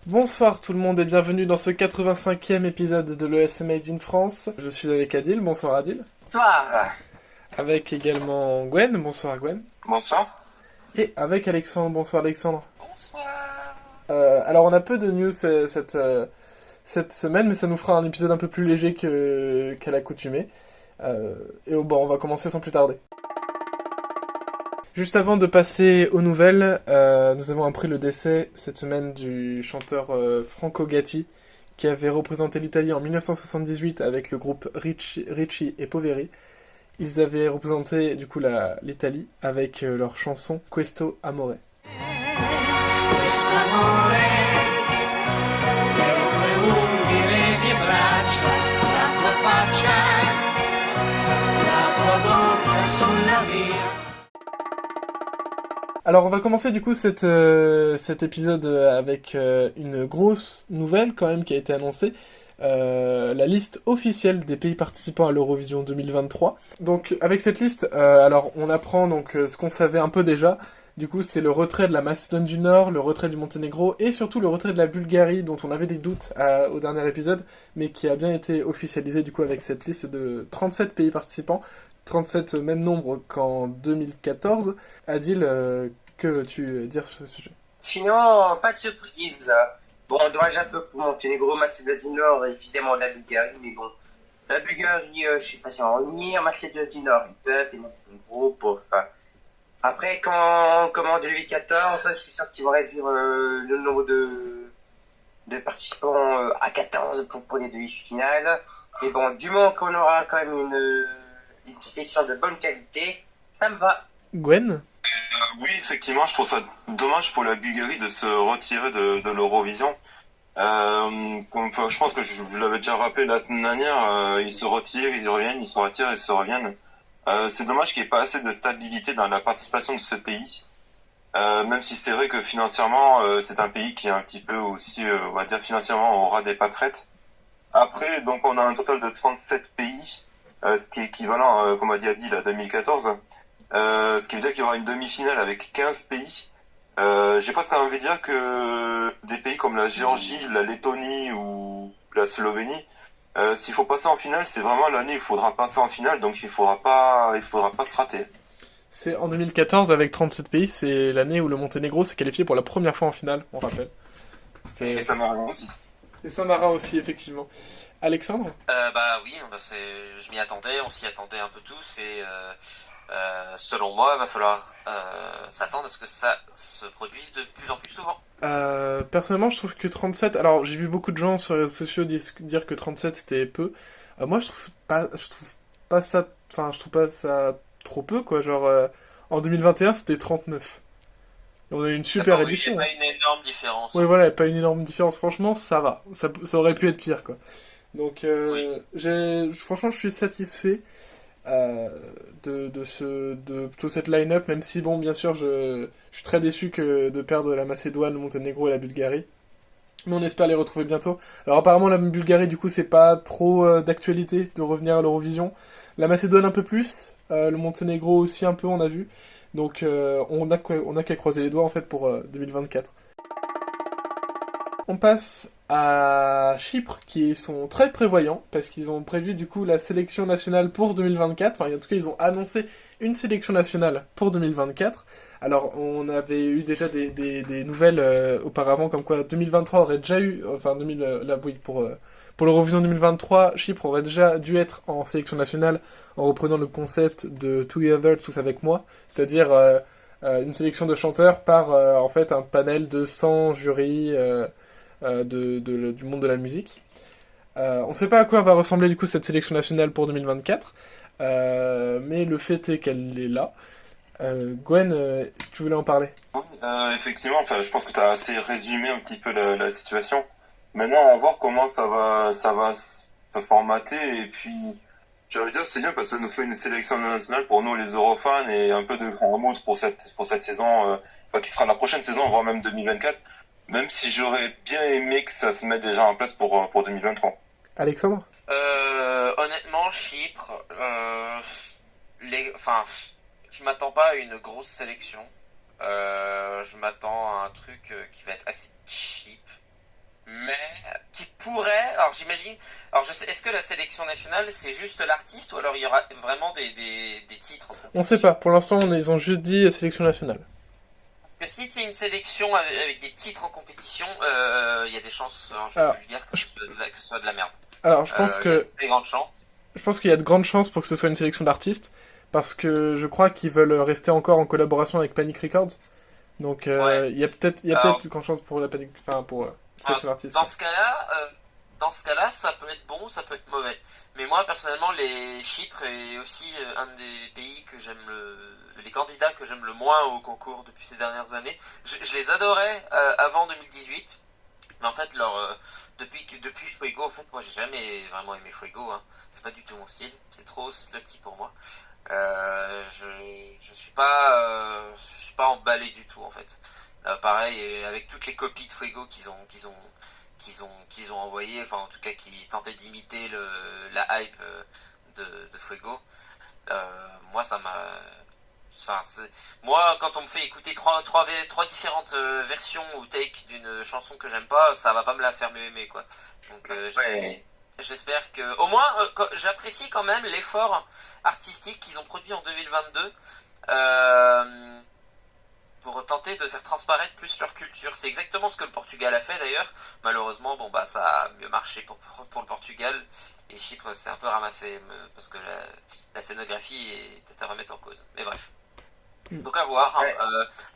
Bonsoir tout le monde et bienvenue dans ce 85e épisode de l'ES Made in France. Je suis avec Adil, bonsoir Adil. Bonsoir. Avec également Gwen, bonsoir Gwen. Bonsoir. Et avec Alexandre, bonsoir Alexandre. Bonsoir. Alors on a peu de news cette semaine, mais ça nous fera un épisode un peu plus léger qu'à l'accoutumée. Et bon, on va commencer sans plus tarder. Juste avant de passer aux nouvelles, nous avons appris le décès cette semaine du chanteur Franco Gatti, qui avait représenté l'Italie en 1978 avec le groupe Ricci et Poveri. Ils avaient représenté du coup l'Italie avec leur chanson Questo Amore. Questo amore, le tue unghie, le mie braccia, la tua faccia, la tua bocca sulla mia. Alors on va commencer du coup cet épisode avec une grosse nouvelle quand même qui a été annoncée, la liste officielle des pays participants à l'Eurovision 2023. Donc avec cette liste, alors on apprend donc ce qu'on savait un peu déjà. Du coup c'est le retrait de la Macédoine du Nord, le retrait du Monténégro et surtout le retrait de la Bulgarie dont on avait des doutes au dernier épisode, mais qui a bien été officialisé du coup avec cette liste de 37 pays participants. 37, même nombre qu'en 2014. Adil, que veux-tu dire sur ce sujet ? Sinon, pas de surprise. Bon, dommage un peu pour Monténégro, Macédoine du Nord, évidemment la Bulgarie, mais bon. La Bulgarie, je sais pas si on va en venir. Macédoine du Nord, ils peuvent, et Monténégro, bof. Après, comme en 2014, je suis sûr qu'ils vont réduire le nombre de participants à 14 pour les demi-finales. Mais bon, du moment qu'on aura quand même une sélection de bonne qualité, ça me va. Gwen ? Oui, effectivement, je trouve ça dommage pour la Bulgarie de se retirer de l'Eurovision. Je pense que je l'avais déjà rappelé la semaine dernière, ils se retirent, ils reviennent, ils se retirent, ils se reviennent. C'est dommage qu'il n'y ait pas assez de stabilité dans la participation de ce pays. Même si c'est vrai que financièrement, c'est un pays qui est un petit peu aussi, on va dire financièrement, au ras des pâquerettes. Après, donc on a un total de 37 pays. Ce qui est équivalent, comme a dit Adil, à 2014. Ce qui veut dire qu'il y aura une demi-finale avec 15 pays. J'ai presque envie de dire que des pays comme la Géorgie, la Lettonie ou la Slovénie, s'il faut passer en finale, c'est vraiment l'année où il faudra passer en finale, donc il faudra pas se rater. C'est en 2014, avec 37 pays, c'est l'année où le Monténégro s'est qualifié pour la première fois en finale, on rappelle. Et Saint-Marin aussi. Et Saint-Marin aussi, effectivement. Alexandre ? Oui, je m'y attendais, on s'y attendait un peu tous et selon moi, il va falloir s'attendre à ce que ça se produise de plus en plus souvent. Personnellement, je trouve que 37... Alors, j'ai vu beaucoup de gens sur les réseaux sociaux dire que 37 c'était peu. Moi, je trouve pas ça trop peu, quoi. Genre, en 2021, c'était 39. Et on a eu une super édition. Il n'y a pas une énorme différence. Oui, voilà, pas une énorme différence. Franchement, ça va. Ça aurait pu être pire, quoi. Donc, franchement, je suis satisfait de toute cette line-up, même si, bon, bien sûr, je suis très déçu de perdre la Macédoine, le Monténégro et la Bulgarie. Mais on espère les retrouver bientôt. Alors, apparemment, la Bulgarie, du coup, c'est pas trop d'actualité de revenir à l'Eurovision. La Macédoine, un peu plus. Le Monténégro aussi, un peu, on a vu. Donc, on a qu'à croiser les doigts, en fait, pour 2024. On passe à Chypre, qui sont très prévoyants, parce qu'ils ont prévu du coup la sélection nationale pour 2024, enfin en tout cas ils ont annoncé une sélection nationale pour 2024. Alors on avait eu déjà des nouvelles auparavant, comme quoi 2023 aurait déjà eu, pour l'Eurovision 2023, Chypre aurait déjà dû être en sélection nationale en reprenant le concept de Together, tous avec moi, c'est-à-dire une sélection de chanteurs par en fait un panel de 100 jurys du monde de la musique. On ne sait pas à quoi va ressembler du coup cette sélection nationale pour 2024, mais le fait est qu'elle est là. Gwen, tu voulais en parler ? Oui, effectivement, je pense que tu as assez résumé un petit peu la situation. Maintenant, on va voir comment ça va se formater, et puis j'ai envie de dire c'est bien parce que ça nous fait une sélection nationale pour nous les Eurofans et un peu de grand mood pour cette saison, qui sera la prochaine saison, voire même 2024. Même si j'aurais bien aimé que ça se mette déjà en place pour 2023. Alexandre ? Honnêtement, Chypre, enfin, je m'attends pas à une grosse sélection. Je m'attends à un truc qui va être assez cheap, mais qui pourrait. Alors j'imagine. Alors je sais. Est-ce que la sélection nationale c'est juste l'artiste ou alors il y aura vraiment des titres en On sait compétition? pas. Pour l'instant, ils ont juste dit sélection nationale. Parce que si c'est une sélection avec des titres en compétition, il y a des chances, en jeu Alors, vulgaire, que ce soit de la merde. Alors, je pense Il y a que des grandes chances. je pense qu'il y a de grandes chances pour que ce soit une sélection d'artistes, parce que je crois qu'ils veulent rester encore en collaboration avec Panic Records. Donc, Ouais. il y a Alors, peut-être grande chance pour la Panic, enfin pour sélection d'artistes. Dans ce cas-là, ça peut être bon, ça peut être mauvais. Mais moi, personnellement, les Chypre est aussi un des pays que les candidats que j'aime le moins au concours depuis ces dernières années. Je les adorais avant 2018, mais en fait, depuis Fuego, en fait, moi, j'ai jamais vraiment aimé Fuego. Hein. C'est pas du tout mon style. C'est trop slutty pour moi. Je suis pas emballé du tout, en fait. Pareil, avec toutes les copies de Fuego qu'ils ont envoyé, enfin en tout cas qui tentaient d'imiter la hype de Fuego. Moi ça m'a, moi quand on me fait écouter trois différentes versions ou take d'une chanson que j'aime pas, ça va pas me la faire mieux aimer quoi. Donc Ouais. j'espère que au moins j'apprécie quand même l'effort artistique qu'ils ont produit en 2022. Pour tenter de faire transparaître plus leur culture. C'est exactement ce que le Portugal a fait d'ailleurs. Malheureusement, bon bah ça a mieux marché pour le Portugal et Chypre s'est un peu ramassé parce que la scénographie était à remettre en cause. Mais bref. Donc à voir. Hein. Ouais.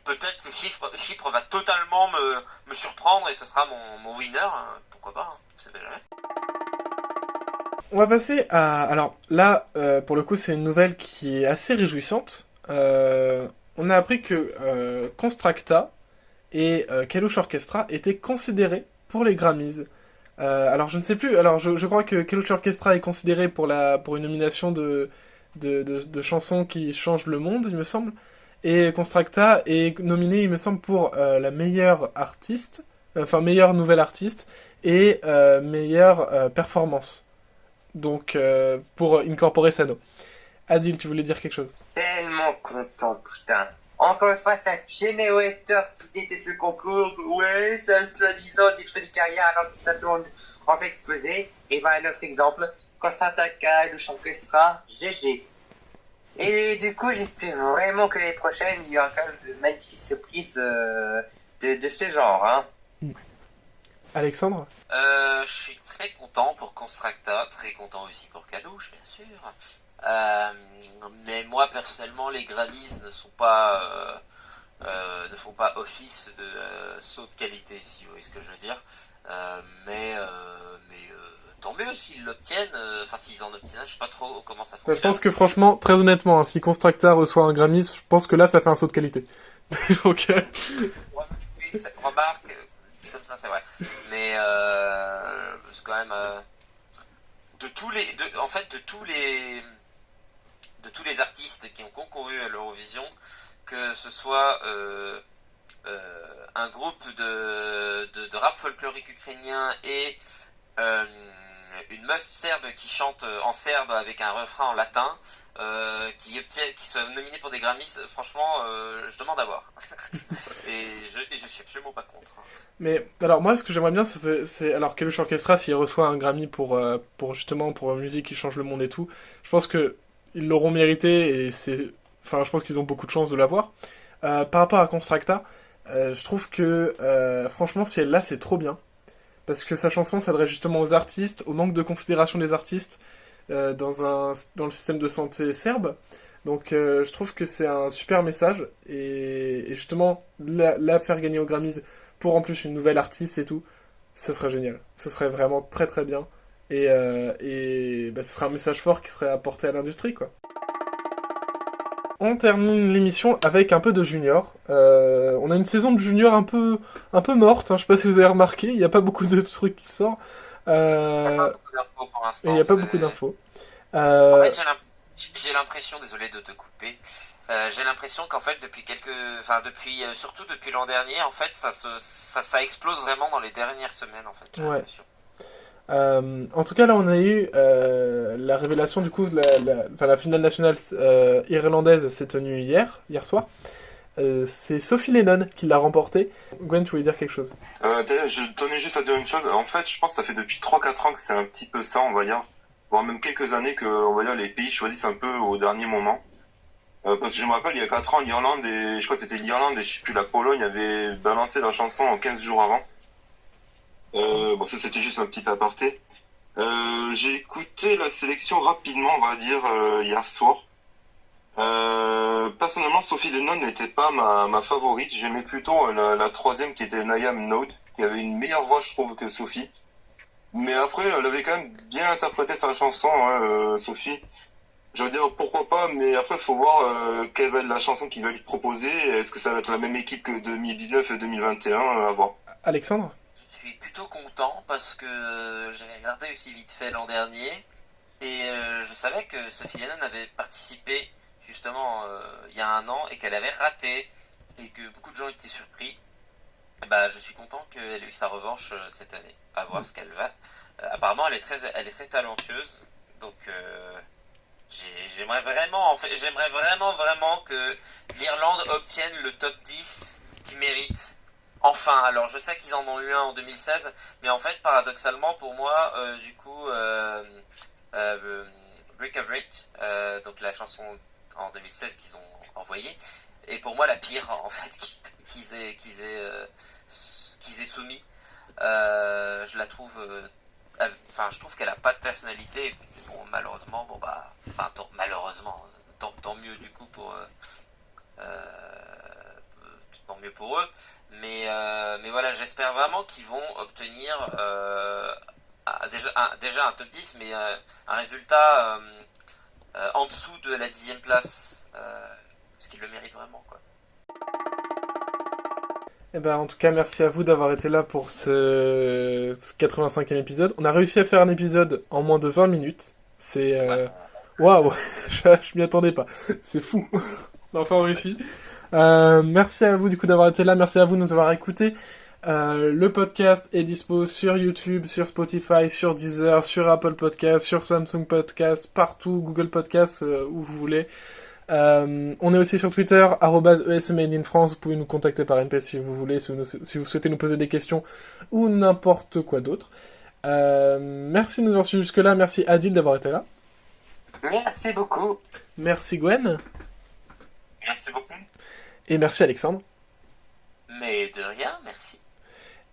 Peut-être que Chypre va totalement me surprendre et ce sera mon winner. Hein. Pourquoi pas, hein. On sait jamais. On va passer à... Alors là, pour le coup, c'est une nouvelle qui est assez réjouissante. On a appris que Constracta et Kalush Orchestra étaient considérés pour les Grammys. Alors je ne sais plus, alors je crois que Kalush Orchestra est considéré pour une nomination de chansons qui changent le monde, il me semble. Et Constracta est nominé, il me semble, pour la meilleure artiste, enfin meilleure nouvelle artiste et meilleure performance. Donc pour Incorpore Sano. Adil, tu voulais dire quelque chose? Tellement content, putain. Encore une fois, c'est un générateur qui déteste le concours. Ouais, c'est un soi-disant titre de carrière alors que ça tourne en fait exposé. Et ben, un autre exemple. Constantaka, le orchestra, GG. Et du coup, j'espère vraiment que l'année prochaine, il y aura quand même de magnifiques surprises de ce genre. Hein. Alexandre? Je suis très content pour Constracta, très content aussi pour Kalouche, bien sûr. Mais moi personnellement, les Grammys ne font pas office de saut de qualité, si vous voyez ce que je veux dire. Mais tant mieux s'ils l'obtiennent. Enfin, s'ils en obtiennent, je sais pas trop comment ça Je fonctionne. pense que franchement, très honnêtement, hein, si Constracta reçoit un Grammy, je pense que là, ça fait un saut de qualité. Donc, Ouais, oui, ça remarque, dit comme ça, c'est vrai. Mais c'est quand même en fait, de tous les artistes qui ont concouru à l'Eurovision, que ce soit un groupe de rap folklorique ukrainien et euh, une meuf serbe qui chante en serbe avec un refrain en latin, qui soit nominée pour des Grammys, franchement, je demande à voir. Et je suis absolument pas contre. mais alors moi, ce que j'aimerais bien, c'est alors Kalush Orchestra, s'il reçoit un Grammy pour justement pour musique qui change le monde et tout, je pense que ils l'auront mérité et enfin, je pense qu'ils ont beaucoup de chances de l'avoir. Par rapport à Constracta, je trouve que franchement, si elle l'a, c'est trop bien. Parce que sa chanson s'adresse justement aux artistes, au manque de considération des artistes dans le système de santé serbe. Donc je trouve que c'est un super message. Et justement, la faire gagner aux Grammys pour en plus une nouvelle artiste et tout, ce serait génial. Ce serait vraiment très très bien. Et bah, ce serait un message fort qui serait apporté à l'industrie, quoi. On termine l'émission avec un peu de junior. On a une saison de junior un peu morte, hein, je sais pas si vous avez remarqué, il n'y a pas beaucoup de trucs qui sortent. Il n'y a pas Euh, beaucoup d'infos pour et l'instant. il n'y a pas beaucoup d'infos. En Euh, fait, j'ai l'impression, désolé de te couper, j'ai l'impression qu'en fait surtout depuis l'an dernier, en fait, ça explose vraiment dans les dernières semaines, en fait. J'ai ouais. l'impression. En tout cas, là, on a eu la révélation, du coup, la finale nationale irlandaise s'est tenue hier soir. C'est Sophie Lennon qui l'a remportée. Gwen, tu voulais dire quelque chose? D'ailleurs, je tenais juste à dire une chose. En fait, je pense que ça fait depuis 3-4 ans que c'est un petit peu ça, on va dire. Voire même quelques années que, on va dire, les pays choisissent un peu au dernier moment. Parce que je me rappelle, il y a 4 ans, l'Irlande et, je crois que c'était l'Irlande et je sais plus, la Pologne avait balancé la chanson en 15 jours avant. Bon, ça c'était juste un petit aparté. J'ai écouté la sélection rapidement, on va dire, hier soir. Personnellement, Sophie Lennon n'était pas ma favorite. J'aimais plutôt la troisième qui était Niamh Note, qui avait une meilleure voix, je trouve, que Sophie. Mais après, elle avait quand même bien interprété sa chanson, hein, Sophie. Je veux dire, pourquoi pas, mais après, il faut voir quelle va être la chanson qu'il va lui proposer. Est-ce que ça va être la même équipe que 2019 et 2021, à voir. Alexandre? Je suis plutôt content parce que j'avais regardé aussi vite fait l'an dernier et je savais que Sophie Lennon avait participé justement il y a un an et qu'elle avait raté et que beaucoup de gens étaient surpris. Et bah, je suis content qu'elle ait eu sa revanche cette année. À voir ce qu'elle va. Apparemment, elle est très talentueuse. Donc, j'aimerais vraiment, en fait, j'aimerais vraiment que l'Irlande obtienne le top 10 qu'il mérite. Enfin, alors je sais qu'ils en ont eu un en 2016, mais en fait, paradoxalement, pour moi, du coup, Recover It, donc la chanson en 2016 qu'ils ont envoyée, est pour moi la pire, en fait, qu'ils aient soumis. Je la trouve, enfin, je trouve qu'elle a pas de personnalité. Bon, malheureusement, malheureusement, tant mieux du coup tant mieux pour eux. Mais voilà, j'espère vraiment qu'ils vont obtenir déjà un top 10, mais un résultat en dessous de la 10e place, parce qu'ils le méritent vraiment, quoi. Eh ben, en tout cas, merci à vous d'avoir été là pour ce 85e épisode. On a réussi à faire un épisode en moins de 20 minutes. C'est... Waouh je m'y attendais pas. C'est fou. On a enfin réussi. Merci à vous du coup d'avoir été là. Merci à vous de nous avoir écoutés. Le podcast est dispo sur YouTube, sur Spotify, sur Deezer, sur Apple Podcast, sur Samsung Podcast, partout, Google Podcast, où vous voulez. On est aussi sur Twitter, @ESMadeInFrance. Vous pouvez nous contacter par MP si vous voulez, si vous souhaitez nous poser des questions ou n'importe quoi d'autre. Merci de nous avoir suivis jusque-là. Merci Adil d'avoir été là. Merci beaucoup. Merci Gwen. Merci beaucoup. Et merci Alexandre. Mais de rien, merci.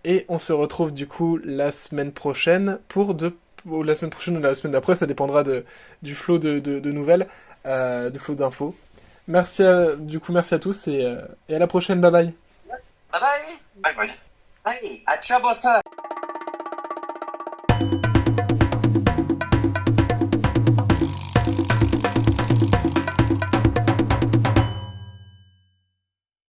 Et on se retrouve du coup la semaine prochaine ou la semaine prochaine ou la semaine d'après, ça dépendra du flot de nouvelles, du flot d'infos. Merci à tous et à la prochaine, bye bye. Bye bye. Bye bye. Allez, à ciao, bonsoir.